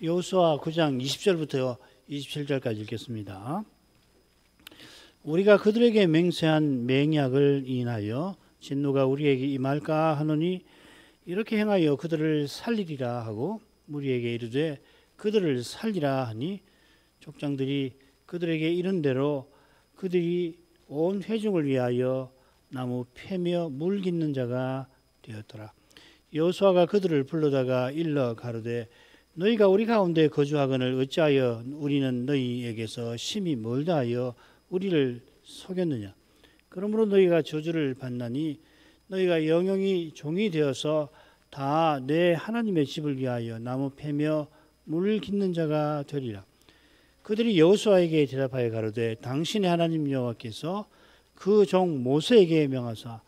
여호수아 9장 20절부터 27절까지 읽겠습니다. 우리가 그들에게 맹세한 맹약을 인하여 진노가 우리에게 임할까 하노니 이렇게 행하여 그들을 살리리라 하고 우리에게 이르되 그들을 살리라 하니 족장들이 그들에게 이른 대로 그들이 온 회중을 위하여 나무 패며 물 깃는 자가 되었더라. 여호수아가 그들을 불러다가 일러 가로되 너희가 우리 가운데 거주하거늘 어찌하여 우리는 너희에게서 심히 멀다 하여 우리를 속였느냐. 그러므로 너희가 저주를 받나니 너희가 영영이 종이 되어서 다 내 하나님의 집을 위하여 나무 패며 물 깃는 자가 되리라. 그들이 여호수아에게 대답하여 가로되 당신의 하나님 여호와께서 그 종 모세에게 명하사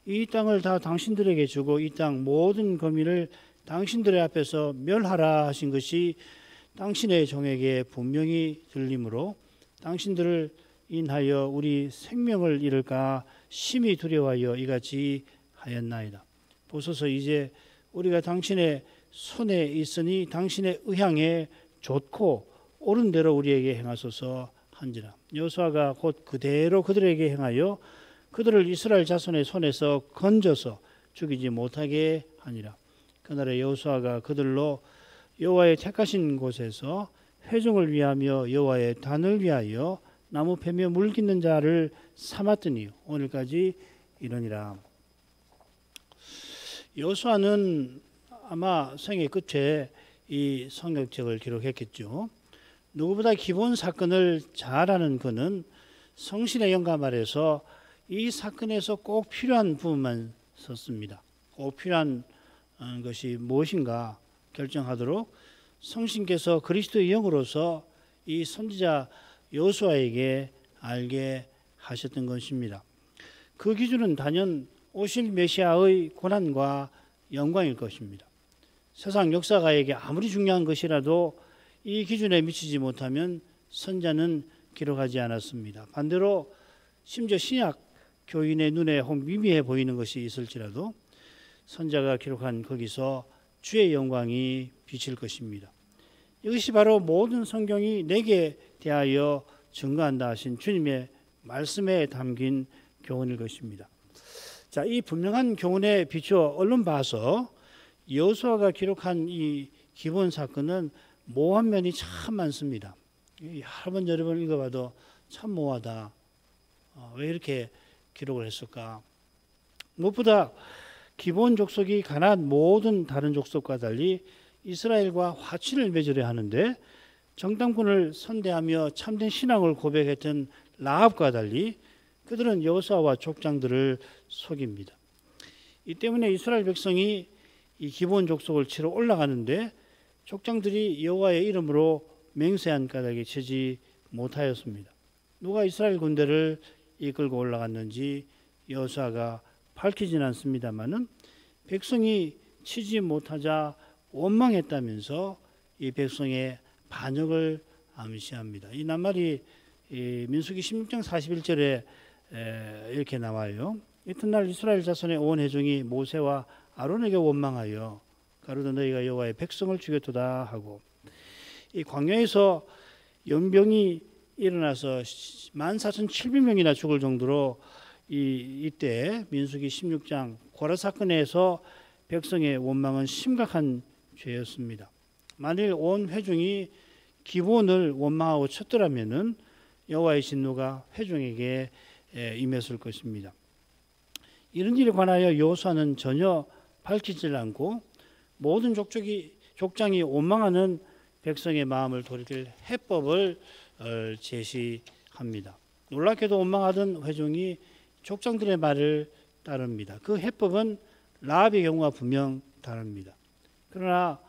이 땅을 다 당신들에게 주고 이 땅 모든 거민을 당신들의 앞에서 멸하라 하신 것이 당신의 종에게 분명히 들리므로 당신들을 인하여 우리 생명을 잃을까 심히 두려워하여 이같이 하였나이다. 보소서 이제 우리가 당신의 손에 있으니 당신의 의향에 좋고 옳은 대로 우리에게 행하소서 한지라. 여호수아가 곧 그대로 그들에게 행하여 그들을 이스라엘 자손의 손에서 건져서 죽이지 못하게 하니라. 그날에 여호수아가 그들로 여호와의 택하신 곳에서 회중을 위하며 여호와의 단을 위하여 나무 패며 물 깃는 자를 삼았더니 오늘까지 이러니라. 여호수아는 아마 생애 끝에 이 성경책을 기록했겠죠. 누구보다 기본 사건을 잘 아는 그는 성신의 영감 아래서 이 사건에서 꼭 필요한 부분만 썼습니다. 꼭 필요한 것이 무엇인가 결정하도록 성신께서 그리스도의 영으로서 이 선지자 여호수아에게 알게 하셨던 것입니다. 그 기준은 단연 오실 메시아의 고난과 영광일 것입니다. 세상 역사가에게 아무리 중요한 것이라도 이 기준에 미치지 못하면 선자는 기록하지 않았습니다. 반대로 심지어 신약 교인의 눈에 혹 미미해 보이는 것이 있을지라도 선자가 기록한 거기서 주의 영광이 비칠 것입니다. 이것이 바로 모든 성경이 내게 대하여 증거한다 하신 주님의 말씀에 담긴 교훈일 것입니다. 자, 이 분명한 교훈에 비추어 얼른 봐서 여호수아가 기록한 이 기본 사건은 모호한 면이 참 많습니다. 여러 번 여러 번 읽어봐도 참 모호하다. 왜 이렇게 기록을 했을까? 무엇보다 기본 족속이 가나안 모든 다른 족속과 달리 이스라엘과 화친을 맺으려 하는데 정탐꾼을 선대하며 참된 신앙을 고백했던 라합과 달리 그들은 여호수아와 족장들을 속입니다. 이 때문에 이스라엘 백성이 이 기본 족속을 치러 올라가는데 족장들이 여호와의 이름으로 맹세한 까닭에 치지 못하였습니다. 누가 이스라엘 군대를 이끌고 올라갔는지 여호수아가 밝히진 않습니다마는 백성이 치지 못하자 원망했다면서 이 백성의 반역을 암시합니다. 이 낱말이 민수기 16장 41절에 이렇게 나와요. 이튿날 이스라엘 자손의 온 회중이 모세와 아론에게 원망하여 가로되 너희가 여호와의 백성을 죽였도다 하고 이 광야에서 연병이 일어나서 14,700명이나 죽을 정도로 이때 민수기 16장 고라 사건에서 백성의 원망은 심각한 죄였습니다. 만일 온 회중이 기본을 원망하고 쳤더라면은 여호와의 진노가 회중에게 임했을 것입니다. 이런 일에 관하여 여호수아는 전혀 밝히질 않고 모든 족장이 원망하는 백성의 마음을 돌이킬 해법을 제시합니다. 놀랍게도 원망하던 회중이 족장들의 말을 따릅니다. 그 해법은 라합의 경우와 분명 다릅니다. 그러나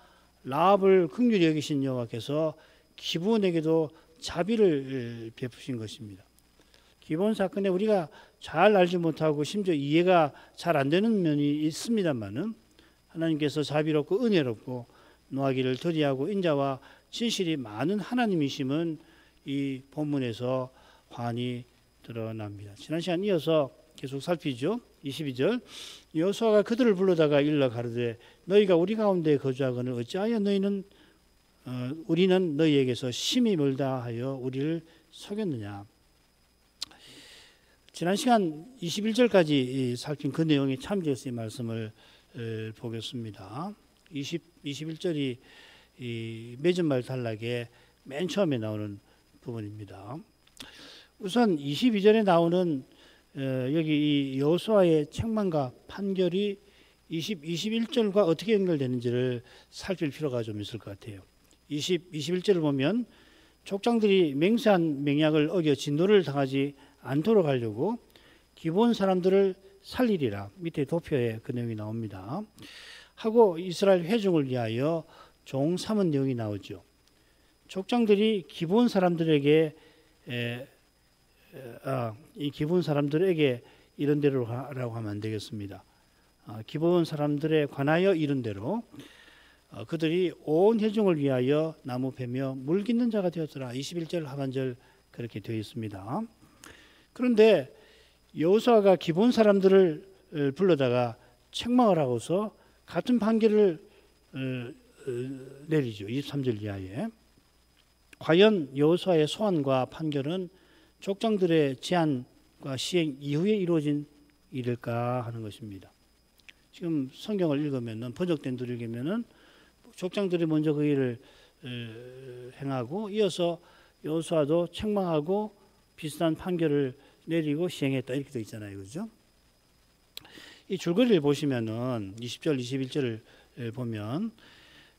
라합을 긍휼히 여기신 여호와께서 기브온에게도 자비를 베푸신 것입니다. 기본 사건에 우리가 잘 알지 못하고 심지어 이해가 잘 안 되는 면이 있습니다만은 하나님께서 자비롭고 은혜롭고 노하기를 더디하고 인자와 진실이 많은 하나님이심은 이 본문에서 환히 드러납니다. 지난 시간 이어서 계속 살피죠. 22절 여호수아가 그들을 불러다가 일러 가르되 너희가 우리 가운데 거주하거늘 어찌하여 너희는 우리는 너희에게서 심히 멀다 하여 우리를 속였느냐. 지난 시간 21절까지 살핀 그 내용이 참지어서의 말씀을 보겠습니다. 21절이 맺은말 단락의 맨 처음에 나오는 부분입니다. 우선 22절에 나오는 여기 이 여호수아의 책망과 판결이 21절과 어떻게 연결되는지를 살필 필요가 좀 있을 것 같아요. 21절을 보면 족장들이 맹세한 맹약을 어겨 진노를 당하지 않도록 하려고 기본 사람들을 살리리라. 밑에 도표에 그 내용이 나옵니다. 하고 이스라엘 회중을 위하여 종 삼은 내용이 나오죠. 족장들이 기본 사람들에게 이 기본 사람들에게 이런 대로라고 하면 안 되겠습니다. 기본 사람들에 관하여 이런 대로 그들이 온 회중을 위하여 나무 패며 물 깃는 자가 되었더라. 21절 하반절 그렇게 되어 있습니다. 그런데 여호수아가 기본 사람들을 불러다가 책망을 하고서 같은 판결을 내리죠. 23절 이하에. 과연 여호수아의 소환과 판결은 족장들의 제안과 시행 이후에 이루어진 일일까 하는 것입니다. 지금 성경을 읽으면은 번역된 대로 읽으면은 족장들이 먼저 그 일을 행하고 이어서 여호수아도 책망하고 비슷한 판결을 내리고 시행했다 이렇게 되어 있잖아요, 그렇죠? 이 줄거리를 보시면은 20절, 21절을 보면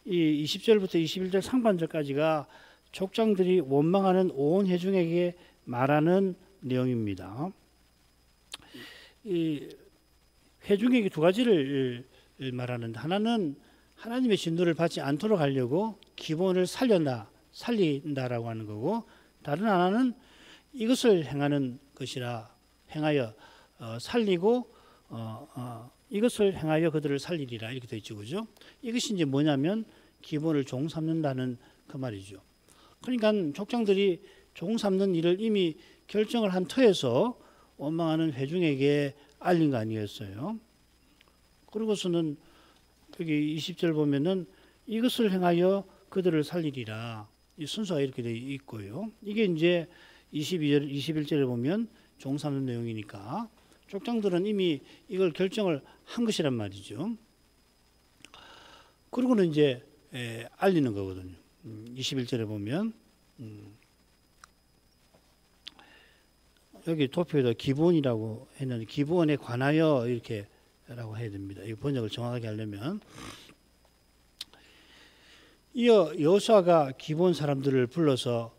이 20절부터 21절 상반절까지가 족장들이 원망하는 온 회중에게 말하는 내용입니다. 이 회중에게 두 가지를 말하는데 하나는 하나님의 진노를 받지 않도록 하려고 기본을 살린다라고 하는 거고 다른 하나는 이것을 행하는 것이라 행하여 살리고 이것을 행하여 그들을 살리리라 이렇게 되어 있죠, 그죠? 이것이 이제 뭐냐면 기본을 종 삼는다는 그 말이죠. 그러니까 족장들이 종 삼는 일을 이미 결정을 한 터에서 원망하는 회중에게 알린 거 아니었어요. 그러고서는 여기 20절 보면은 이것을 행하여 그들을 살리리라. 이 순서가 이렇게 되어 있고요. 이게 이제 22절, 21절에 보면 종 삼는 내용이니까 족장들은 이미 이걸 결정을 한 것이란 말이죠. 그러고는 이제 알리는 거거든요. 21절에 보면 여기 도표에다 기본이라고 했는데 기본에 관하여 이렇게 라고 해야 됩니다. 이 번역을 정확하게 하려면 이어 여호수아가 기본 사람들을 불러서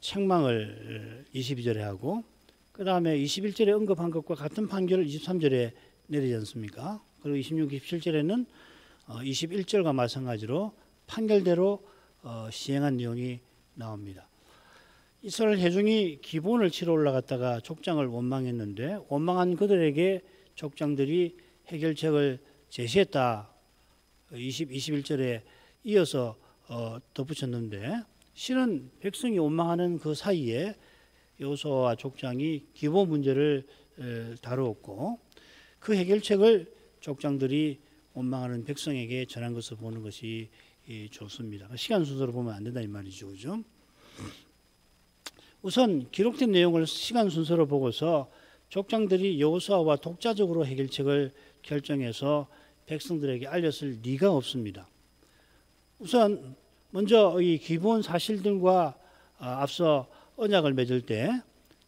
책망을 22절에 하고 그 다음에 21절에 언급한 것과 같은 판결을 23절에 내리지 않습니까? 그리고 26, 27절에는 21절과 마찬가지로 판결대로 시행한 내용이 나옵니다. 이스라엘 회중이 기본을 치러 올라갔다가 족장을 원망했는데 원망한 그들에게 족장들이 해결책을 제시했다. 21절에 이어서 덧붙였는데 실은 백성이 원망하는 그 사이에 여호수아와 족장이 기본 문제를 다루었고 그 해결책을 족장들이 원망하는 백성에게 전한 것을 보는 것이 좋습니다. 시간 순서로 보면 안 된다 이 말이죠, 그죠? 우선 기록된 내용을 시간 순서로 보고서 족장들이 여호수아와 독자적으로 해결책을 결정해서 백성들에게 알렸을 리가 없습니다. 우선 먼저 이 기본 사실들과 앞서 언약을 맺을 때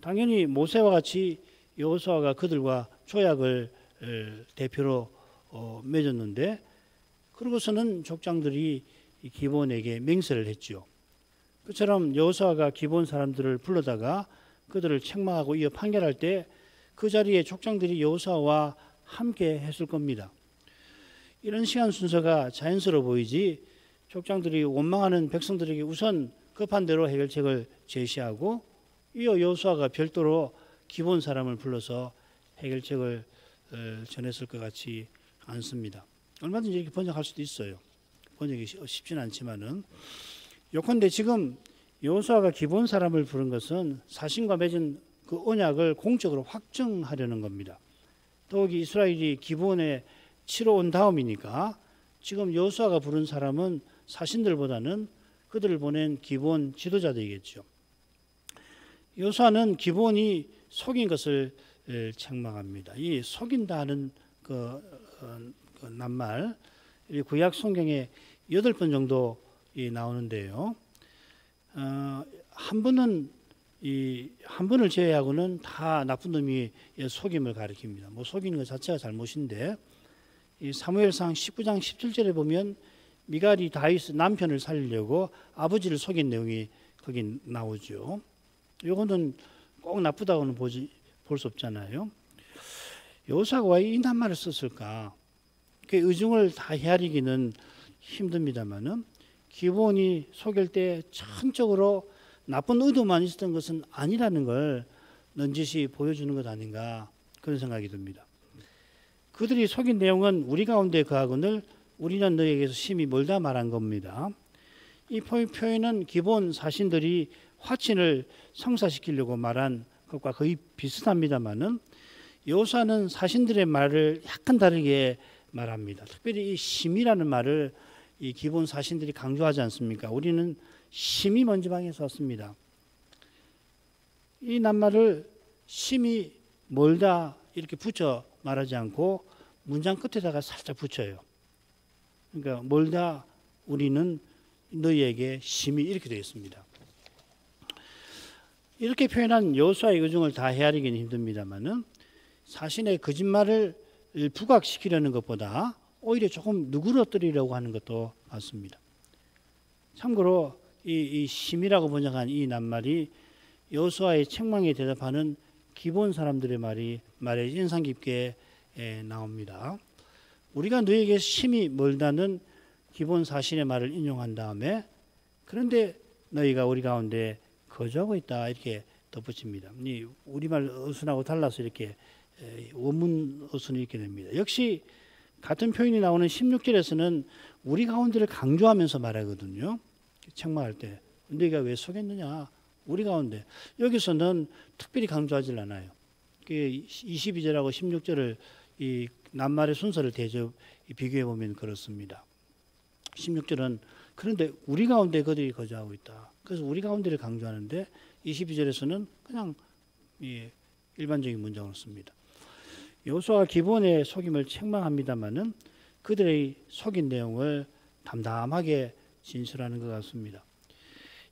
당연히 모세와 같이 여호수아가 그들과 조약을 대표로 맺었는데 그러고서는 족장들이 기본에게 맹세를 했죠. 그처럼 여호수아가 기본 사람들을 불러다가 그들을 책망하고 이어 판결할 때 그 자리에 족장들이 여호수아와 함께 했을 겁니다. 이런 시간 순서가 자연스러워 보이지 족장들이 원망하는 백성들에게 우선 급한 대로 해결책을 제시하고 이어 여호수아가 별도로 기본 사람을 불러서 해결책을 전했을 것 같지 않습니다. 얼마든지 이렇게 번역할 수도 있어요. 번역이 쉽지는 않지만은 요컨대 지금 여호수아가 기본 사람을 부른 것은 사신과 맺은 그 언약을 공적으로 확정하려는 겁니다. 더욱이 이스라엘이 기본에 치러 온 다음이니까 지금 여호수아가 부른 사람은 사신들보다는 그들을 보낸 기브온 지도자들이겠죠. 여호수아는 기브온이 속인 것을 책망합니다. 이 속인다는 그 낱말, 이 구약 성경에 8번 정도 나오는데요. 한 번을 제외하고는 다 나쁜 놈이 속임을 가리킵니다. 뭐 속이는 것 자체가 잘못인데, 이 사무엘상 19장 17절에 보면 미갈이 다윗 남편을 살리려고 아버지를 속인 내용이 거기 나오죠. 이거는 꼭 나쁘다고는 볼 수 없잖아요. 여호수아가 왜 이 낱말을 썼을까? 그 의중을 다 헤아리기는 힘듭니다만은 기브온이 속일 때 전적으로 나쁜 의도만 있었던 것은 아니라는 걸 넌지시 보여주는 것 아닌가 그런 생각이 듭니다. 그들이 속인 내용은 우리 가운데 거하거늘 우리는 너에게서 심히 멀다 말한 겁니다. 이 표현은 기본 사신들이 화친을 성사시키려고 말한 것과 거의 비슷합니다만은 여호수아는 사신들의 말을 약간 다르게 말합니다. 특별히 이 심이라는 말을 이 기본 사신들이 강조하지 않습니까? 우리는 심이 먼저 방에서 왔습니다. 이 낱말을 심이 멀다 이렇게 붙여 말하지 않고 문장 끝에다가 살짝 붙여요. 그러니까 멀다 우리는 너희에게 심이 이렇게 되어 있습니다. 이렇게 표현한 여호수아의 의중을 다 헤아리기는 힘듭니다만은 사신의 거짓말을 부각시키려는 것보다 오히려 조금 누그러뜨리려고 하는 것도 맞습니다. 참고로 이 심이라고 번역한 이 낱말이 여호수아의 책망에 대답하는 기본 사람들의 말에 인상 깊게 나옵니다. 우리가 너에게 심히 멀다는 기본 사신의 말을 인용한 다음에 그런데 너희가 우리 가운데 거주하고 있다 이렇게 덧붙입니다. 이 우리말 어순하고 달라서 이렇게 원문 어순이 있게 됩니다. 역시 같은 표현이 나오는 16절에서는 우리 가운데를 강조하면서 말하거든요. 책망할 때 너희가 왜 속였느냐 우리 가운데. 여기서는 특별히 강조하지 않아요. 22절하고 16절을 이 낱말의 순서를 비교해 보면 그렇습니다. 16절은 그런데 우리 가운데 그들이 거주하고 있다. 그래서 우리 가운데를 강조하는데 22절에서는 그냥 일반적인 문장을 씁니다. 여호수아가 기본의 속임을 책망합니다마는 그들의 속인 내용을 담담하게 진술하는 것 같습니다.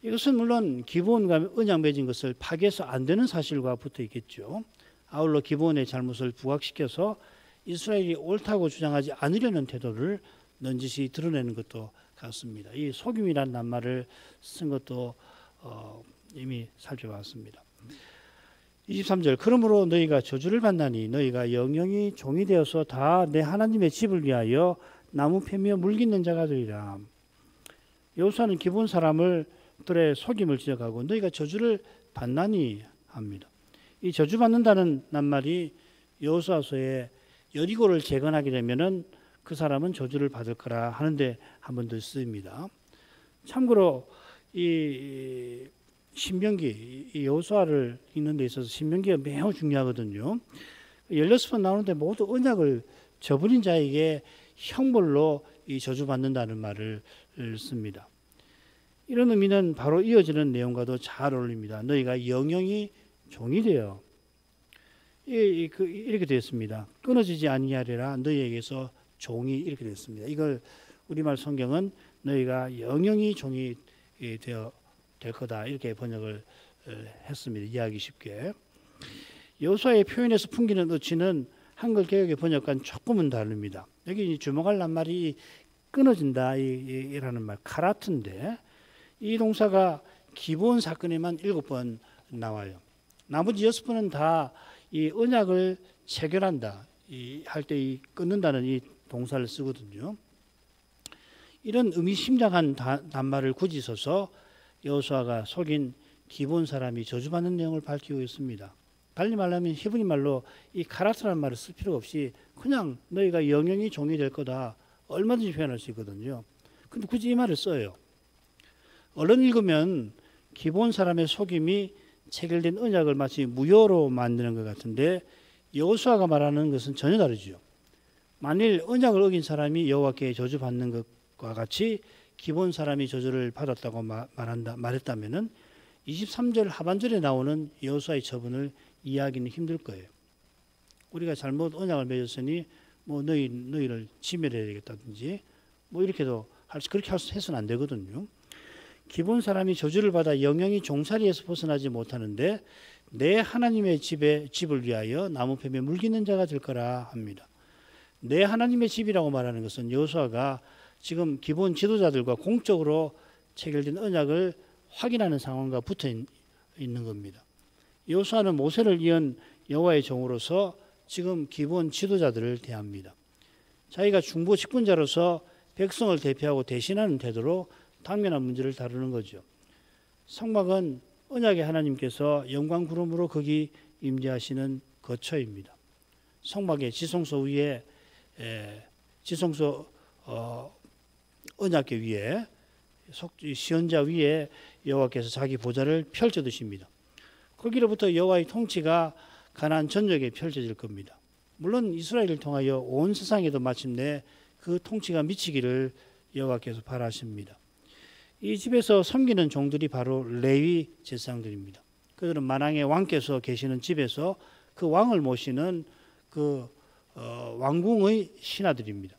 이것은 물론 기본과 언약 맺은 것을 파기해서 안 되는 사실과 붙어 있겠죠. 아울러 기본의 잘못을 부각시켜서 이스라엘이 옳다고 주장하지 않으려는 태도를 넌지시 드러내는 것도 같습니다. 이 속임이라는 낱말을 쓴 것도 이미 살펴봤습니다. 23절 그러므로 너희가 저주를 받나니 너희가 영영이 종이 되어서 다 내 하나님의 집을 위하여 나무 패며 물깃는 자가 되리라. 여호수아는 기본 사람들의 속임을 지적하고 너희가 저주를 받나니 합니다. 이 저주 받는다는 낱말이 여호수아서에 여리고를 재건하게 되면은 그 사람은 저주를 받을 거라 하는데 한 번 더 쓰입니다. 참고로 이 신명기 이 여호수아를 읽는 데 있어서 신명기가 매우 중요하거든요. 16번 나오는데 모두 언약을 저버린 자에게 형벌로 이 저주받는다는 말을 씁니다. 이런 의미는 바로 이어지는 내용과도 잘 어울립니다. 너희가 영영이 종이 되어 이렇게 되었습니다. 끊어지지 아니하리라 너희에게서 종이 이렇게 됐습니다. 이걸 우리말 성경은 너희가 영영이 종이 되어 될 거다 이렇게 번역을 했습니다. 이해하기 쉽게. 여호수아의 표현에서 풍기는 의치는 한글 개역의 번역과는 조금은 다릅니다. 여기 주목할 낱말이 끊어진다 이라는 말 카라트인데 이 동사가 기본 사건에만 7번 나와요. 나머지 6번은 다 이 언약을 체결한다 할 때 이 끊는다는 이 동사를 쓰거든요. 이런 의미심장한 낱말을 굳이 써서 여호수아가 속인 기본 사람이 저주받는 내용을 밝히고 있습니다. 달리 말하면 히브리 말로 이 카라트라는 말을 쓸 필요 없이 그냥 너희가 영영이 종이 될 거다 얼마든지 표현할 수 있거든요. 근데 굳이 이 말을 써요. 얼른 읽으면 기본 사람의 속임이 체결된 언약을 마치 무효로 만드는 것 같은데 여호수아가 말하는 것은 전혀 다르죠. 만일 언약을 어긴 사람이 여호와께 저주받는 것과 같이 기본 사람이 저주를 받았다고 말했다면은 23절 하반절에 나오는 여호수아의 처분을 이해하기는 힘들 거예요. 우리가 잘못 언약을 맺었으니 뭐 너희를 지멸해야 되겠다든지 뭐 이렇게도 그렇게 해서는 안 되거든요. 기본 사람이 저주를 받아 영영이 종살이에서 벗어나지 못하는데 내 하나님의 집을 위하여 나무패에 물깃는 자가 될 거라 합니다. 내 하나님의 집이라고 말하는 것은 여호수아가 지금 기본 지도자들과 공적으로 체결된 언약을 확인하는 상황과 붙어 있는 겁니다. 여호수아는 모세를 이은 여호와의 종으로서 지금 기본 지도자들을 대합니다. 자기가 중보 직분자로서 백성을 대표하고 대신하는 태도로 당면한 문제를 다루는 거죠. 성막은 언약의 하나님께서 영광 구름으로 거기 임재하시는 거처입니다. 성막의 지성소 위에 언약궤 위에 시언자 위에 여호와께서 자기 보좌를 펼쳐 두십니다. 거기로부터 여호와의 통치가 가나안 전역에 펼쳐질 겁니다. 물론 이스라엘을 통하여 온 세상에도 마침내 그 통치가 미치기를 여호와께서 바라십니다. 이 집에서 섬기는 종들이 바로 레위 제사장들입니다. 그들은 만왕의 왕께서 계시는 집에서 그 왕을 모시는 그 왕궁의 신하들입니다.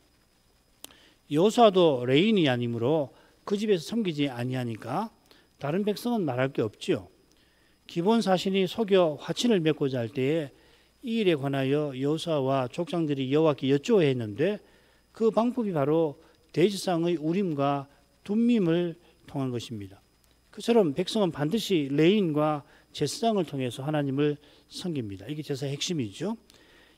여호수아도 레위인이 아니므로 그 집에서 섬기지 아니하니까 다른 백성은 말할 게 없지요. 기본 사신이 속여 화친을 맺고자 할 때에 이 일에 관하여 여호수아와 족장들이 여호와께 여쭈어야 했는데 그 방법이 바로 대제사장의 우림과 둠밈을 통한 것입니다. 그처럼 백성은 반드시 레위인과 제사장을 통해서 하나님을 섬깁니다. 이게 제사의 핵심이죠.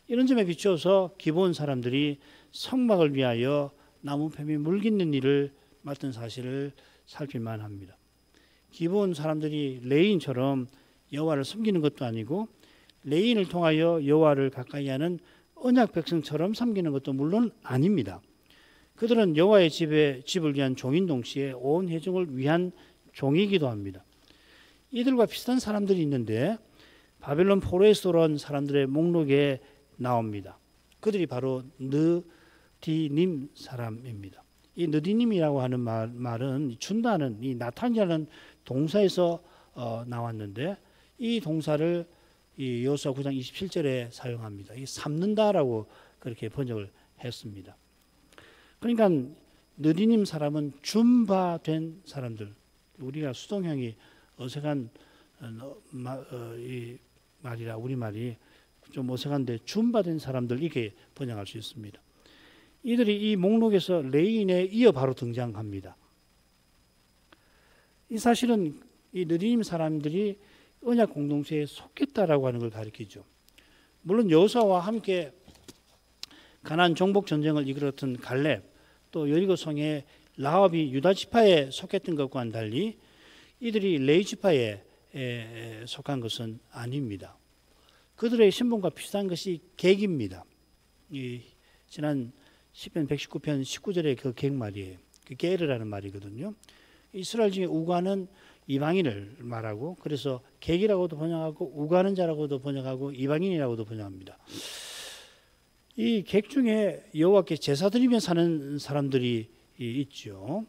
이런 점에 비추어서 기본 사람들이 성막을 위하여 나무패미 물깃는 일을 맡은 사실을 살필만 합니다. 기본 사람들이 레위인처럼 여호와를 섬기는 것도 아니고 레위인을 통하여 여호와를 가까이 하는 언약 백성처럼 섬기는 것도 물론 아닙니다. 그들은 여호와의 집을 위한 종인 동시에 온 회중을 위한 종이기도 합니다. 이들과 비슷한 사람들이 있는데 바벨론 포로에서 돌아온 사람들의 목록에 나옵니다. 그들이 바로 느디님 사람입니다. 이 느디님이라고 하는 말은 준다는 이 나타나는 동사에서 나왔는데 이 동사를 이 여호수아 9장 27절에 사용합니다. 이 삼는다라고 그렇게 번역을 했습니다. 그러니까 느디님 사람은 준바된 사람들. 우리가 수동형이 어색한 이 말이라 우리말이 좀 어색한데 준바된 사람들 이렇게 번역할 수 있습니다. 이들이 이 목록에서 레위인에 이어 바로 등장합니다. 이 사실은 이 느디님 사람들이 언약 공동체에 속했다라고 하는 걸 가리키죠. 물론 여호수아와 함께 가나안 정복 전쟁을 이끌었던 갈렙 또 여리고 성의 라합이 유다 지파에 속했던 것과는 달리 이들이 레위 지파에 속한 것은 아닙니다. 그들의 신분과 비슷한 것이 객입니다. 이 지난 시편 119편 19절의 그 객 말이에요. 그 게르라는 말이거든요. 이스라엘 중에 우가는 이방인을 말하고 그래서 객이라고도 번역하고 우가는 자라고도 번역하고 이방인이라고도 번역합니다. 이 객 중에 여호와께 제사 드리며 사는 사람들이 있죠.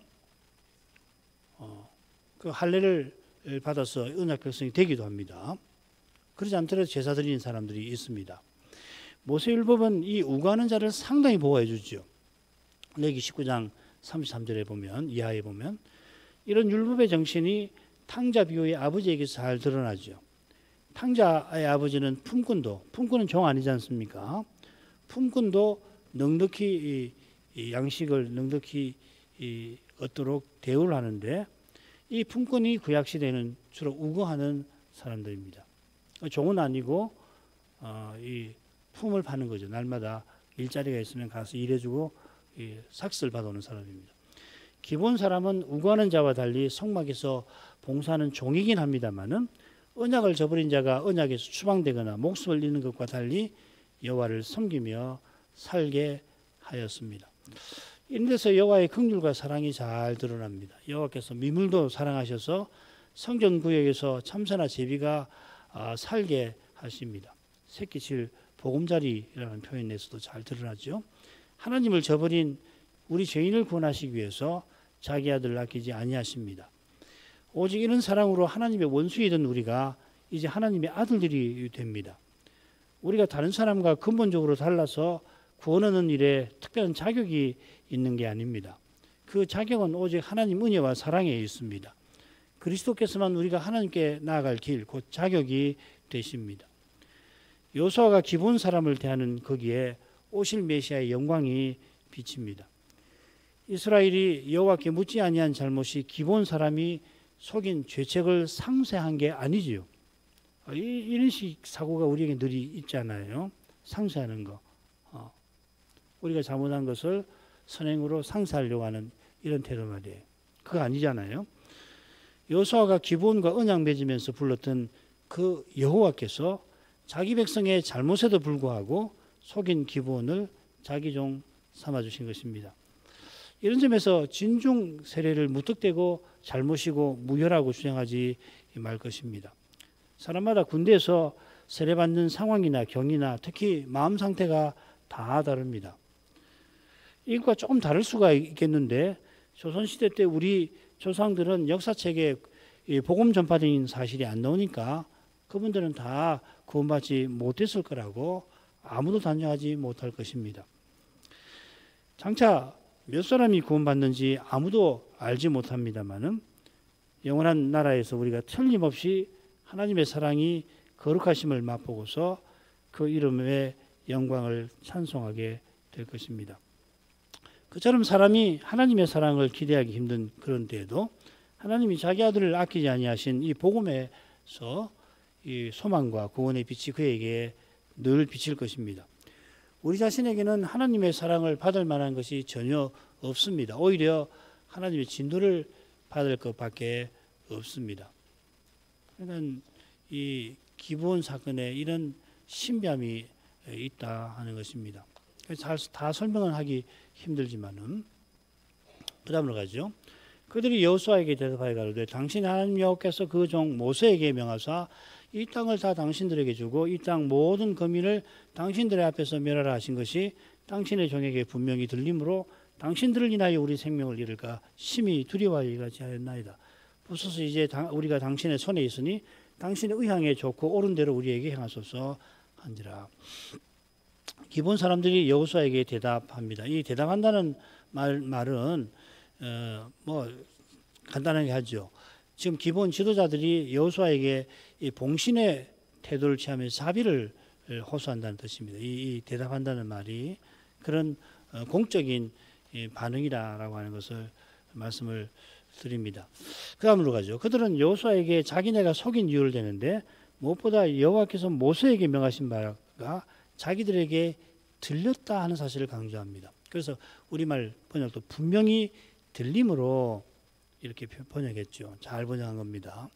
그 할례를 받아서 언약 백성이 되기도 합니다. 그러지 않더라도 제사 드리는 사람들이 있습니다. 모세율법은 이 우가는 자를 상당히 보호해 주죠. 레위기 19장 33절에 보면 이하에 보면 이런 율법의 정신이 탕자 비유의 아버지에게서 잘 드러나죠. 탕자의 아버지는 품꾼은 종 아니지 않습니까? 품꾼도 넉넉히 이 양식을 넉넉히 얻도록 대우를 하는데 이 품꾼이 구약 시대에는 주로 우거하는 사람들입니다. 종은 아니고 이 품을 파는 거죠. 날마다 일자리가 있으면 가서 일해주고 삭스를 받아오는 사람입니다. 기본 사람은 우거하는 자와 달리 성막에서 봉사하는 종이긴 합니다만은 언약을 저버린 자가 언약에서 추방되거나 목숨을 잃는 것과 달리 여호와를 섬기며 살게 하였습니다. 이런 데서 여호와의 긍휼과 사랑이 잘 드러납니다. 여호와께서 미물도 사랑하셔서 성전 구역에서 참새나 제비가 살게 하십니다. 새끼칠 보금자리라는 표현에서도 잘 드러나죠. 하나님을 저버린 우리 죄인을 구원하시기 위해서 자기 아들을 아끼지 아니하십니다. 오직 이런 사랑으로 하나님의 원수이던 우리가 이제 하나님의 아들들이 됩니다. 우리가 다른 사람과 근본적으로 달라서 구원하는 일에 특별한 자격이 있는 게 아닙니다. 그 자격은 오직 하나님 은혜와 사랑에 있습니다. 그리스도께서만 우리가 하나님께 나아갈 길, 곧 자격이 되십니다. 여호수아가 기본 사람을 대하는 거기에 오실 메시아의 영광이 비칩니다. 이스라엘이 여호와께 묻지 아니한 잘못이 기본 사람이 속인 죄책을 상쇄한 게 아니지요. 이런 식 사고가 우리에게 늘 있잖아요. 상쇄하는 거. 우리가 잘못한 것을 선행으로 상쇄하려고 하는 이런 태도 말이에요. 그거 아니잖아요. 여호수아가 기본과 언약 맺으면서 불렀던 그 여호와께서 자기 백성의 잘못에도 불구하고 속인 기본을 자기 종 삼아주신 것입니다. 이런 점에서 진중 세례를 무턱대고 잘못이고 무효라고 주장하지 말 것입니다. 사람마다 군대에서 세례받는 상황이나 경위나 특히 마음 상태가 다 다릅니다. 이것과 조금 다를 수가 있겠는데 조선시대 때 우리 조상들은 역사책에 복음 전파된 사실이 안 나오니까 그분들은 다 구원받지 못했을 거라고 아무도 단정하지 못할 것입니다. 장차 몇 사람이 구원받는지 아무도 알지 못합니다만은 영원한 나라에서 우리가 틀림없이 하나님의 사랑이 거룩하심을 맛보고서 그 이름의 영광을 찬송하게 될 것입니다. 그처럼 사람이 하나님의 사랑을 기대하기 힘든 그런 때에도 하나님이 자기 아들을 아끼지 아니하신 이 복음에서 이 소망과 구원의 빛이 그에게 늘 비칠 것입니다. 우리 자신에게는 하나님의 사랑을 받을 만한 것이 전혀 없습니다. 오히려 하나님의 진노를 받을 것밖에 없습니다. 그러니까 이 기본 사건에 이런 신비함이 있다 하는 것입니다. 다 설명을 하기 힘들지만은 그 다음으로 가죠. 그들이 여호수아에게 대답하여 가로되 당신 하나님 여호와께서 그 종 모세에게 명하사 이 땅을 다 당신들에게 주고 이 땅 모든 거민을 당신들의 앞에서 멸하라 하신 것이 당신의 종에게 분명히 들림으로 당신들을 인하여 우리 생명을 잃을까 심히 두려워하여 이같이 하였나이다. 부서서 이제 우리가 당신의 손에 있으니 당신의 의향에 좋고 옳은 대로 우리에게 행하소서 한지라. 기본 사람들이 여호수아에게 대답합니다. 이 대답한다는 말은 간단하게 하죠. 지금 기본 지도자들이 여호수아에게 이 봉신의 태도를 취하면서 자비를 호소한다는 뜻입니다. 이 대답한다는 말이 그런 공적인 반응이라고 하는 것을 말씀을 드립니다. 그 다음으로 가죠. 그들은 여호수아에게 자기네가 속인 이유를 대는데 무엇보다 여호와께서 모세에게 명하신 바가 자기들에게 들렸다 하는 사실을 강조합니다. 그래서 우리말 번역도 분명히 들림으로 이렇게 번역했죠. 잘 번역한 겁니다.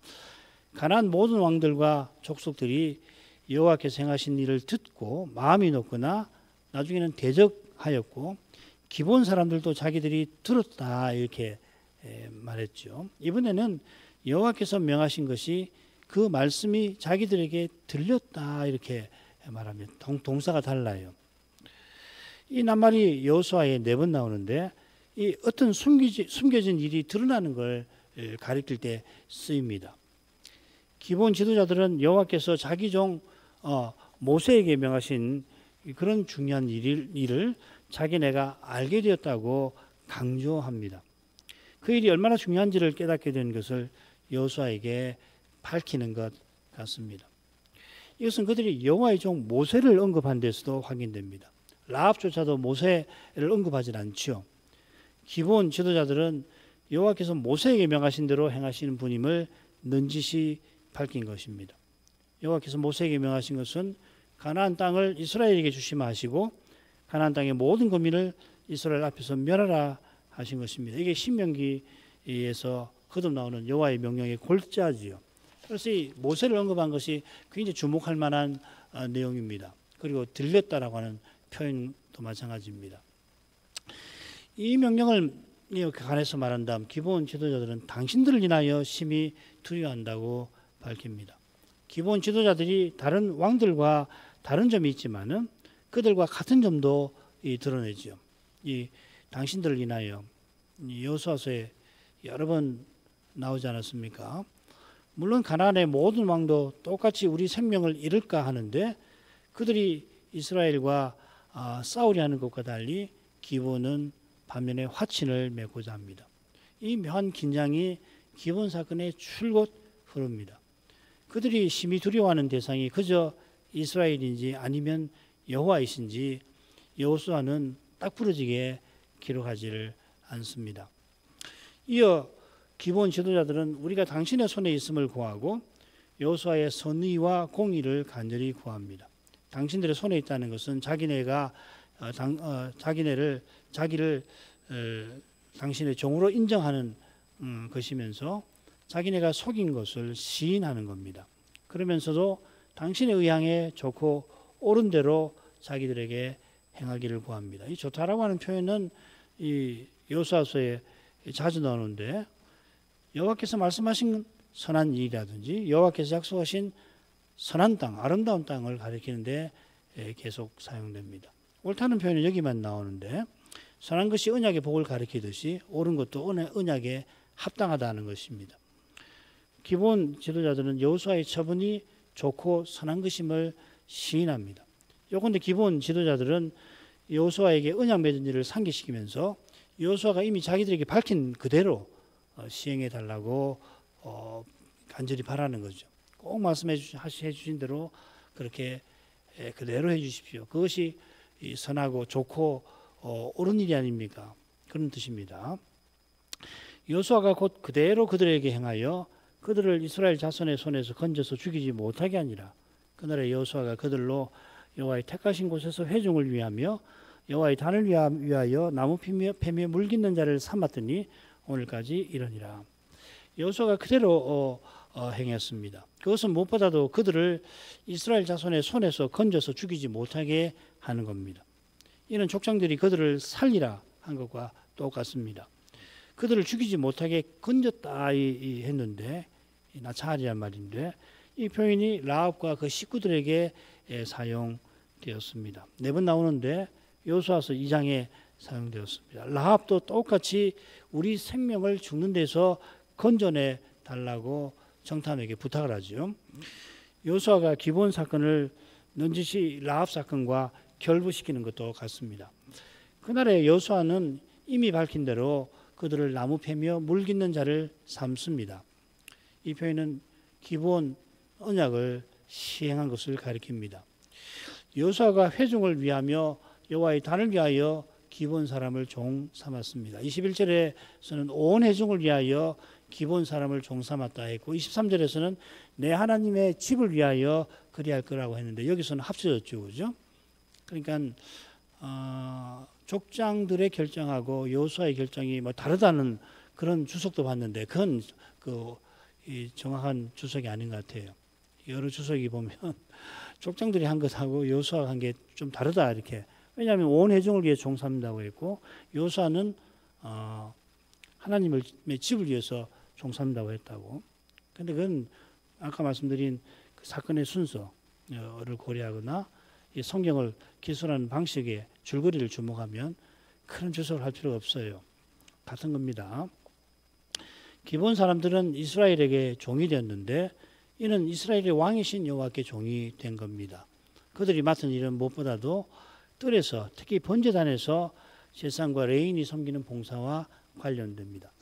가나안 모든 왕들과 족속들이 여호와께서 행하신 일을 듣고 마음이 높거나 나중에는 대적하였고 기본 사람들도 자기들이 들었다 이렇게 말했죠. 이번에는 여호와께서 명하신 것이 그 말씀이 자기들에게 들렸다 이렇게 말합니다. 동사가 달라요. 이 낱말이 여호수아에 4번 나오는데 이 어떤 숨겨진 일이 드러나는 걸 가리킬 때 쓰입니다. 기본 지도자들은 여호와께서 자기 종 모세에게 명하신 그런 중요한 일을 자기네가 알게 되었다고 강조합니다. 그 일이 얼마나 중요한지를 깨닫게 된 것을 여호수아에게 밝히는 것 같습니다. 이것은 그들이 여호와의 종 모세를 언급한 데서도 확인됩니다. 라합조차도 모세를 언급하지 않죠. 기본 지도자들은 여호와께서 모세에게 명하신 대로 행하시는 분임을 넌지시 밝힌 것입니다. 여호와께서 모세에게 명하신 것은 가나안 땅을 이스라엘에게 주시마 하시고 가나안 땅의 모든 거민을 이스라엘 앞에서 멸하라 하신 것입니다. 이게 신명기에서 거듭 나오는 여호와의 명령의 골자지요. 그래서 이 모세를 언급한 것이 굉장히 주목할 만한 내용입니다. 그리고 들렸다라고 하는 표현도 마찬가지입니다. 이 명령을 관해서 말한다면 기본 지도자들은 당신들을 인하여 심히 두려워한다고 밝힙니다. 기본 지도자들이 다른 왕들과 다른 점이 있지만은 그들과 같은 점도 드러내죠. 이 당신들을 인하여 여호수아서에 여러 번 나오지 않았습니까? 물론 가나안의 모든 왕도 똑같이 우리 생명을 잃을까 하는데 그들이 이스라엘과 싸우려 하는 것과 달리 기본은 반면에 화친을 맺고자 합니다. 이 묘한 긴장이 기본 사건의 줄곧 흐릅니다. 그들이 심히 두려워하는 대상이 그저 이스라엘인지 아니면 여호와이신지 여호수아는 딱 부러지게 기록하지를 않습니다. 이어 기본 지도자들은 우리가 당신의 손에 있음을 구하고 여호수아의 선의와 공의를 간절히 구합니다. 당신들의 손에 있다는 것은 자기를 당신의 종으로 인정하는 것이면서 자기네가 속인 것을 시인하는 겁니다. 그러면서도 당신의 의향에 좋고 옳은 대로 자기들에게 행하기를 구합니다. 이 좋다라고 하는 표현은 이 여호수아서에 자주 나오는데 여호와께서 말씀하신 선한 일이라든지 여호와께서 약속하신 선한 땅, 아름다운 땅을 가리키는데 계속 사용됩니다. 옳다는 표현은 여기만 나오는데 선한 것이 언약의 복을 가리키듯이 옳은 것도 언약에 합당하다는 것입니다. 기본 지도자들은 여호수아의 처분이 좋고 선한 것임을 시인합니다. 요컨대 기본 지도자들은 여호수아에게 언약 맺은 일을 상기시키면서 여호수아가 이미 자기들에게 밝힌 그대로 시행해 달라고 간절히 바라는 거죠. 꼭 말씀해 주신 대로 그렇게 그대로 해 주십시오. 그것이 선하고 좋고 옳은 일이 아닙니까? 그런 뜻입니다. 여호수아가 곧 그대로 그들에게 행하여 그들을 이스라엘 자손의 손에서 건져서 죽이지 못하게 하니라. 그날에 여호수아가 그들로 여호와의 택하신 곳에서 회중을 위하며 여호와의 단을 위하여 나무 패며 물깃는 자를 삼았더니 오늘까지 이러니라. 여호수아가 그대로 행했습니다. 그것은 무엇보다도 그들을 이스라엘 자손의 손에서 건져서 죽이지 못하게 하는 겁니다. 이는 족장들이 그들을 살리라 한 것과 똑같습니다. 그들을 죽이지 못하게 건졌다 했는데 나차하리란 말인데 이 표현이 라합과 그 식구들에게 사용되었습니다. 4번 나오는데 여호수아서 2장에 사용되었습니다. 라합도 똑같이 우리 생명을 죽는 데서 건져내 달라고 정탐에게 부탁을 하죠. 여호수아가 기본 사건을 넌지시 라합 사건과 결부시키는 것도 같습니다. 그날에 여호수아는 이미 밝힌 대로 그들을 나무 패며 물깃는 자를 삼습니다. 이 표현은 기본 언약을 시행한 것을 가리킵니다. 여호수아가 회중을 위하며 여호와의 단을 위하여 기본 사람을 종 삼았습니다. 21절에서는 온 회중을 위하여 기본 사람을 종 삼았다 했고 23절에서는 내 하나님의 집을 위하여 그리할 거라고 했는데 여기서는 합쳐졌죠. 그죠? 그러니까 족장들의 결정하고 여호수아의 결정이 뭐 다르다는 그런 주석도 봤는데 그건 정확한 주석이 아닌 것 같아요. 여러 주석이 보면 족장들이 한 것하고 여호수아가 한 게 좀 다르다 이렇게. 왜냐하면 온 회중을 위해 종 삼는다고 했고 여호수아는 하나님의 집을 위해서 종 삼는다고 했다고. 그런데 그건 아까 말씀드린 그 사건의 순서를 고려하거나 이 성경을 기술하는 방식에 줄거리를 주목하면 그런 주석을 할 필요가 없어요. 같은 겁니다. 기본 사람들은 이스라엘에게 종이 되었는데 이는 이스라엘의 왕이신 여호와께 종이 된 겁니다. 그들이 맡은 일은 무엇보다도 뜰에서 특히 번제단에서 제사장과 레인이 섬기는 봉사와 관련됩니다.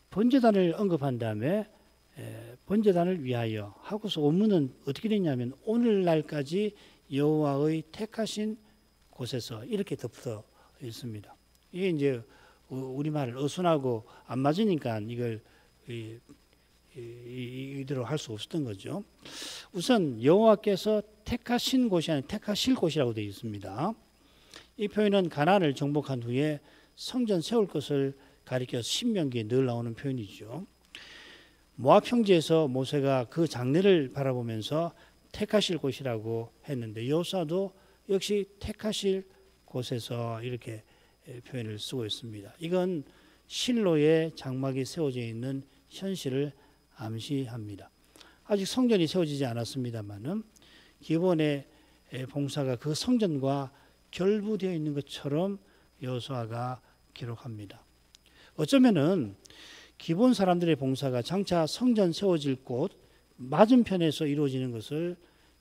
번제단을 언급한 다음에 번제단을 위하여 하고서 원문은 어떻게 됐냐면 오늘날까지 여호와의 택하신 곳에서 이렇게 덮어 있습니다. 이게 이제 우리말을 어순하고 안 맞으니까 이걸 이대로 할 수 없었던 거죠. 우선 여호와께서 택하신 곳이 아니라 택하실 곳이라고 되어 있습니다. 이 표현은 가나안을 정복한 후에 성전 세울 것을 가리켜 신명기에 늘 나오는 표현이죠. 모압 형제에서 모세가 그 장례를 바라보면서 택하실 곳이라고 했는데 여호수아도 역시 택하실 곳에서 이렇게 표현을 쓰고 있습니다. 이건 실로의 장막이 세워져 있는 현실을 암시합니다. 아직 성전이 세워지지 않았습니다만은 기본의 봉사가 그 성전과 결부되어 있는 것처럼 여호수아가 기록합니다. 어쩌면은 기본 사람들의 봉사가 장차 성전 세워질 곳 맞은편에서 이루어지는 것을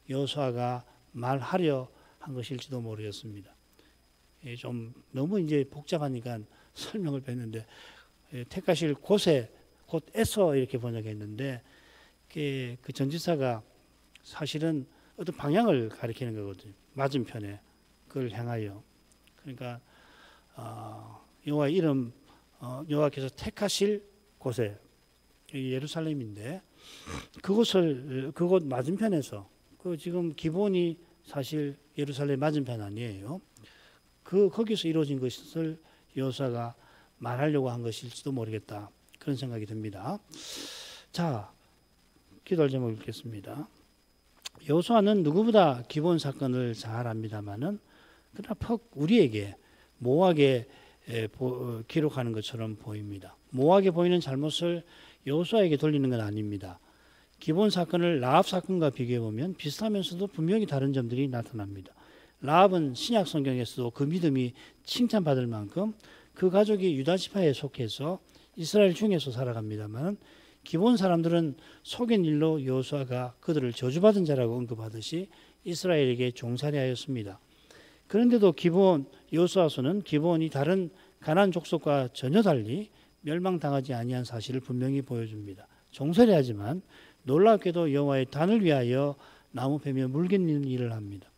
여호수아가 말하려 한 것일지도 모르겠습니다. 좀 너무 이제 복잡하니까 설명을 뺐는데 택하실 곳에 곳에서 이렇게 번역했는데 그 전지사가 사실은 어떤 방향을 가리키는 거거든요. 맞은편에 그걸 향하여. 그러니까 여호와의 이름 여호와께서 택하실 곳에 예루살렘인데 그곳 맞은편에서 그 지금 기본이 사실 예루살렘 맞은편 아니에요. 거기서 이루어진 것을 여호수아가 말하려고 한 것일지도 모르겠다. 그런 생각이 듭니다. 자, 기도할 제목 읽겠습니다. 여호수아는 누구보다 기본 사건을 잘 압니다만은 그러나 우리에게 모호하게 기록하는 것처럼 보입니다. 모호하게 보이는 잘못을 여호수아에게 돌리는 건 아닙니다. 기본 사건을 라합 사건과 비교해 보면 비슷하면서도 분명히 다른 점들이 나타납니다. 라합은 신약 성경에서도 그 믿음이 칭찬받을 만큼 그 가족이 유다 지파에 속해서 이스라엘 중에서 살아갑니다만 기본 사람들은 속인 일로 여호수아가 그들을 저주받은 자라고 언급하듯이 이스라엘에게 종살이하였습니다. 그런데도 여호수아서는 기본이 다른 가나안 족속과 전혀 달리 멸망당하지 아니한 사실을 분명히 보여줍니다. 종살이하지만 놀랍게도 여호와의 단을 위하여 나무 패며 물깃는 일을 합니다.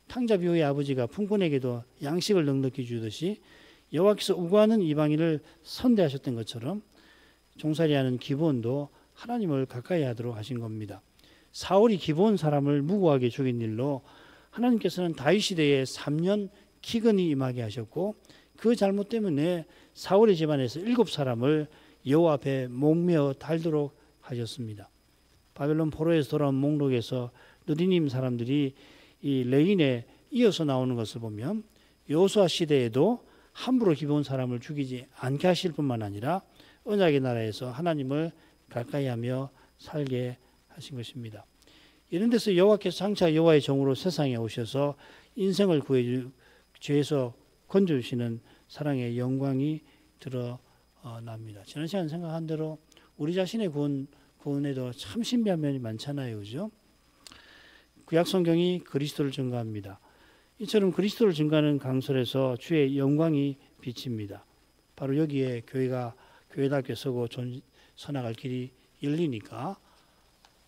탕자 비후의 아버지가 풍군에게도 양식을 넉넉히 주듯이 여호와께서 우고하는 이방인을 선대하셨던 것처럼 종살이하는 기브온도 하나님을 가까이 하도록 하신 겁니다. 사울이 기브온 사람을 무고하게 죽인 일로 하나님께서는 다윗 시대에 3년 기근이 임하게 하셨고 그 잘못 때문에 사울의 집안에서 7사람을 여호와 앞에 목매어 달도록 하셨습니다. 바벨론 포로에서 돌아온 목록에서 느디님 사람들이 이 레인에 이어서 나오는 것을 보면 여호수아 시대에도 함부로 기브온 사람을 죽이지 않게 하실 뿐만 아니라 언약의 나라에서 하나님을 가까이하며 살게 하신 것입니다. 이런 데서 여호와께서 장차 여호와의 종으로 세상에 오셔서 인생을 죄에서 건져주시는 사랑의 영광이 드러납니다. 지난 시간 생각한 대로 우리 자신의 구원에도 참 신비한 면이 많잖아요. 그죠? 구약 성경이 그리스도를 증거합니다. 이처럼 그리스도를 증거하는 강설에서 주의 영광이 비칩니다. 바로 여기에 교회답게 서고 서나갈 길이 열리니까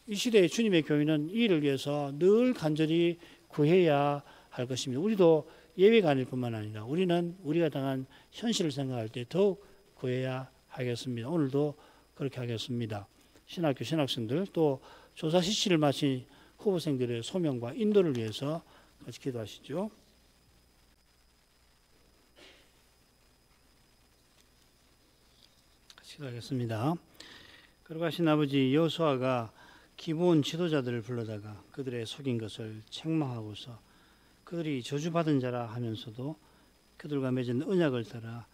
이 시대의 주님의 교회는 이 일을 위해서 늘 간절히 구해야 할 것입니다. 우리도 예외가 아닐 뿐만 아니라 우리가 당한 현실을 생각할 때 더욱 구해야 하겠습니다. 오늘도 그렇게 하겠습니다. 신학교 신학생들 또 조사 실시를 마친 후보생들의 소명과 인도를 위해서 같이 기도하시죠. 같이 기도하겠습니다. 거룩하신 아버지, 여호수아가 기본 지도자들을 불러다가 그들의 속인 것을 책망하고서 그들이 저주받은 자라 하면서도 그들과 맺은 언약을 따라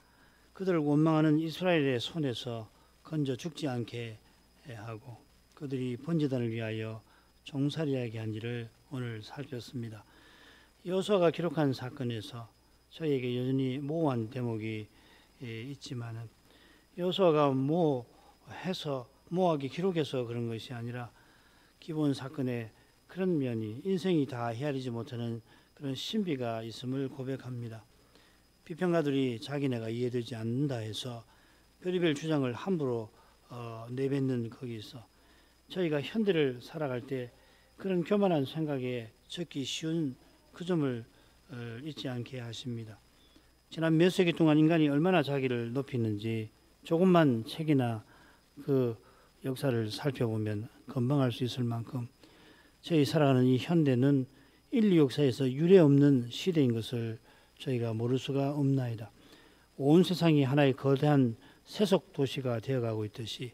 그들을 원망하는 이스라엘의 손에서 건져 죽지 않게 하고 그들이 번제단을 위하여 종살이하게 한 일을 오늘 살폈습니다. 여호수아가 기록한 사건에서 저에게 여전히 모호한 대목이 있지만은 여호수아가 모호하게 기록해서 그런 것이 아니라 기본 사건의 그런 면이 인생이 다 헤아리지 못하는 그런 신비가 있음을 고백합니다. 비평가들이 자기네가 이해되지 않는다 해서 별의별 주장을 함부로 내뱉는 거기서 저희가 현대를 살아갈 때 그런 교만한 생각에 젖기 쉬운 그 점을 잊지 않게 하십니다. 지난 몇 세기 동안 인간이 얼마나 자기를 높이는지 조금만 책이나 그 역사를 살펴보면 금방 알 수 있을 만큼 저희 살아가는 이 현대는 인류 역사에서 유례없는 시대인 것을 저희가 모를 수가 없나이다. 온 세상이 하나의 거대한 세속 도시가 되어가고 있듯이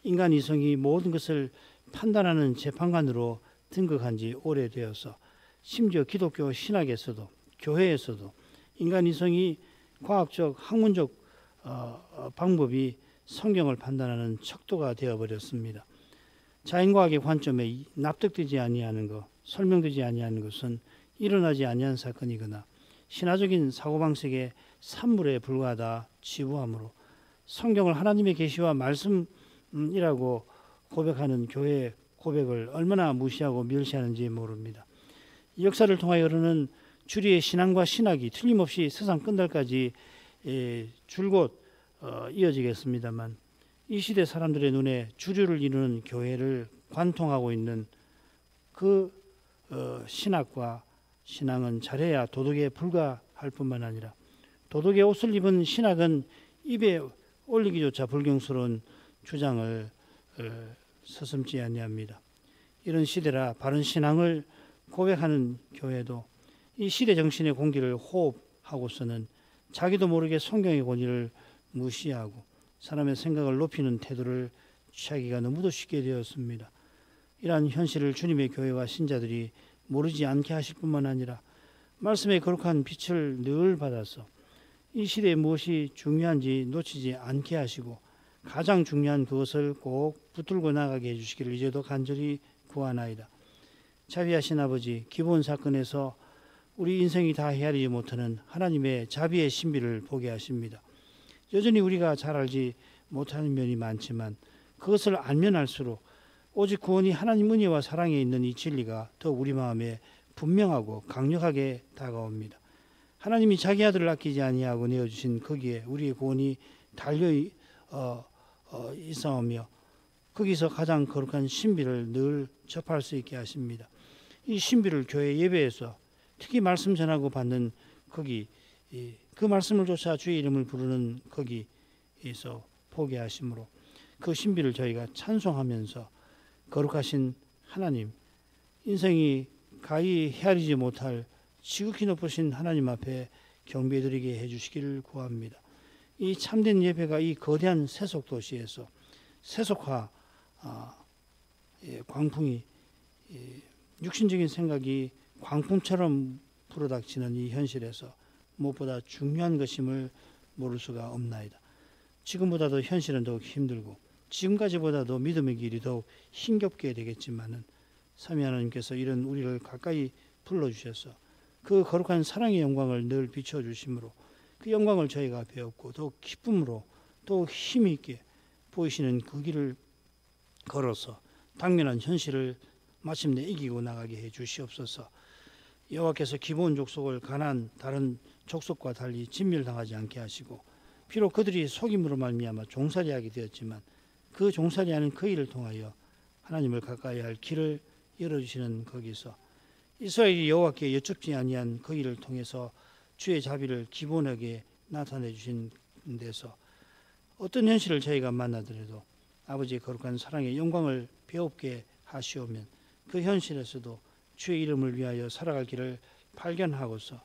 인간 이성이 모든 것을 판단하는 재판관으로 등극한 지 오래되어서 심지어 기독교 신학에서도 교회에서도 인간 이성이 과학적 학문적 방법이 성경을 판단하는 척도가 되어버렸습니다. 자연과학의 관점에 납득되지 아니하는 것, 설명되지 아니하는 것은 일어나지 아니한 사건이거나 신화적인 사고방식의 산물에 불과하다 치부하므로 성경을 하나님의 계시와 말씀이라고 고백하는 교회 고백을 얼마나 무시하고 멸시하는지 모릅니다. 이 역사를 통하여 우리는 주리의 신앙과 신학이 틀림없이 세상 끝날까지 줄곧 이어지겠습니다만, 이 시대 사람들의 눈에 주류를 이루는 교회를 관통하고 있는 그 신학과 신앙은 잘해야 도덕에 불과할 뿐만 아니라, 도덕의 옷을 입은 신학은 입에 올리기조차 불경스러운 주장을 서슴지 아니합니다. 이런 시대라 바른 신앙을 고백하는 교회도 이 시대 정신의 공기를 호흡하고서는 자기도 모르게 성경의 권위를 무시하고 사람의 생각을 높이는 태도를 취하기가 너무도 쉽게 되었습니다. 이러한 현실을 주님의 교회와 신자들이 모르지 않게 하실 뿐만 아니라 말씀의 거룩한 빛을 늘 받아서 이 시대에 무엇이 중요한지 놓치지 않게 하시고 가장 중요한 그것을 꼭 붙들고 나가게 해주시기를 이제도 간절히 구하나이다. 자비하신 아버지, 기본 사건에서 우리 인생이 다 헤아리지 못하는 하나님의 자비의 신비를 보게 하십니다. 여전히 우리가 잘 알지 못하는 면이 많지만 그것을 알면 알수록 오직 구원이 하나님 은혜와 사랑에 있는 이 진리가 더 우리 마음에 분명하고 강력하게 다가옵니다. 하나님이 자기 아들을 아끼지 아니하고 내어주신 거기에 우리의 구원이 달려 있사오며 거기서 가장 거룩한 신비를 늘 접할 수 있게 하십니다. 이 신비를 교회 예배에서 특히 말씀 전하고 받는 거기, 그 말씀을 조차 주의 이름을 부르는 거기에서 보게 하심으로 그 신비를 저희가 찬송하면서 거룩하신 하나님, 인생이 가히 헤아리지 못할 지극히 높으신 하나님 앞에 경배드리게 해주시기를 구합니다. 이 참된 예배가 이 거대한 세속 도시에서 세속화 광풍이 육신적인 생각이 광풍처럼 불어닥치는 이 현실에서 무엇보다 중요한 것임을 모를 수가 없나이다. 지금보다도 현실은 더욱 힘들고 지금까지보다도 믿음의 길이 더욱 힘겹게 되겠지만은 삼위 하나님께서 이런 우리를 가까이 불러주셔서 그 거룩한 사랑의 영광을 늘 비춰주심으로 그 영광을 저희가 배웠고 더욱 기쁨으로 더욱 힘이 있게 보이시는 그 길을 걸어서 당면한 현실을 마침내 이기고 나가게 해 주시옵소서. 여호와께서 기브온 족속을 가나안 다른 족속과 달리 진멸당하지 않게 하시고 비록 그들이 속임으로 말미암아 종살이하게 되었지만 그 종살이하는 그 일을 통하여 하나님을 가까이 할 길을 열어주시는 거기서 이스라엘이 여호와께 여쭙지 아니한 그 일을 통해서 주의 자비를 기본하게 나타내 주신 데서 어떤 현실을 저희가 만나더라도 아버지의 거룩한 사랑의 영광을 배웁게 하시오면 그 현실에서도 주의 이름을 위하여 살아갈 길을 발견하고서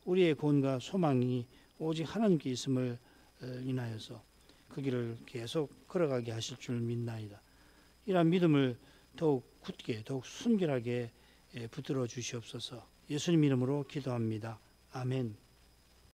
우리의 구원과 소망이 오직 하나님께 있음을 인하여서 그 길을 계속 걸어가게 하실 줄 믿나이다. 이러한 믿음을 더욱 굳게 더욱 순결하게 붙들어 주시옵소서. 예수님 이름으로 기도합니다. 아멘.